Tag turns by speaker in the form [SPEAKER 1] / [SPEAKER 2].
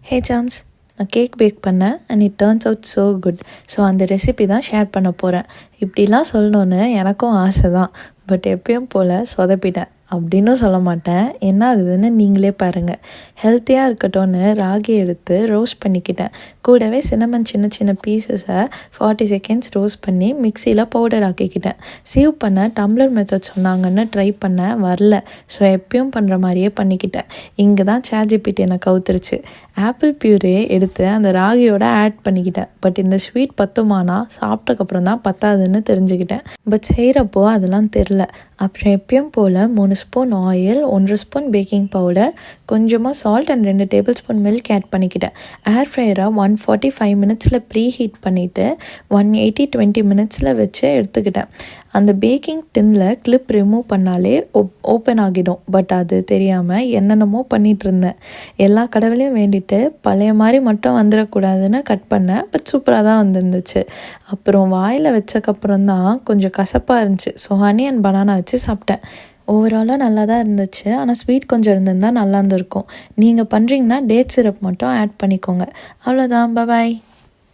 [SPEAKER 1] ஹே Sam's, நான் cake bake பண்ணேன் and it turns out so good. So அந்த recipe தான் ஷேர் பண்ண போகிறேன். இப்படிலாம் சொல்லணுன்னு எனக்கும் ஆசை தான். பட் எப்பயும் போல் சொதப்பிட்டேன் அப்படின்னு சொல்ல மாட்டேன். என்ன ஆகுதுன்னு நீங்களே பாருங்கள். ஹெல்த்தியாக இருக்கட்டும்னு ராகி எடுத்து ரோஸ்ட் பண்ணிக்கிட்டேன். கூடவே சின்னமன் சின்ன சின்ன பீசஸை 40 செகண்ட்ஸ் ரோஸ்ட் பண்ணி மிக்சியில் பவுடர் ஆக்கிக்கிட்டேன். சீவ் பண்ண டம்ளர் மெத்தட் சொன்னாங்கன்னு ட்ரை பண்ண வரல. ஸோ எப்பயும் பண்ணுற மாதிரியே பண்ணிக்கிட்டேன். இங்கே தான் ChatGPT என்னை கவுத்துருச்சு. ஆப்பிள் பியூரே எடுத்து அந்த ராகியோட ஆட் பண்ணிக்கிட்டேன். பட் இந்த ஸ்வீட் பத்துமானா சாப்பிட்டக்கப்புறம் தான் பத்தாதுன்னு தெரிஞ்சுக்கிட்டேன். பட் செய்கிறப்போ அதெல்லாம் தெரில. அப்புறம் எப்பயும் போல் 3 spoon oil, 1 spoon baking powder, கொஞ்சமாக salt and 2 tablespoon milk add பண்ணிக்கிட்டேன். ஏர் ஃப்ரையரை 145 மினிட்ஸில் ப்ரீ ஹீட் பண்ணிவிட்டு 180 20 மினிட்ஸில் வச்சு எடுத்துக்கிட்டேன். அந்த பேக்கிங் டின்னில் கிளிப் ரிமூவ் பண்ணாலே ஓப்பன் ஆகிடும். பட் அது தெரியாமல் என்னென்னமோ பண்ணிகிட்டு இருந்தேன். எல்லா கடவுளையும் வேண்டிட்டு பழைய மாதிரி மட்டும் வந்துடக்கூடாதுன்னு கட் பண்ணேன். பட் சூப்பராக தான் வந்துருந்துச்சு. அப்புறம் வாயில் வச்சக்கப்புறம் தான் கொஞ்சம் கசப்பாக இருந்துச்சு. ஸோ ஹனி அண்ட் பனானா வச்சு சாப்பிட்டேன். ஓவராலாக நல்லா தான் இருந்துச்சு. ஆனால் ஸ்வீட் கொஞ்சம் இருந்திருந்தால் நல்லா இருந்திருக்கும். நீங்கள் பண்ணுறீங்கன்னா டேட் சிரப் மட்டும் ஆட் பண்ணிக்கோங்க. அவ்வளோதான். பாய்.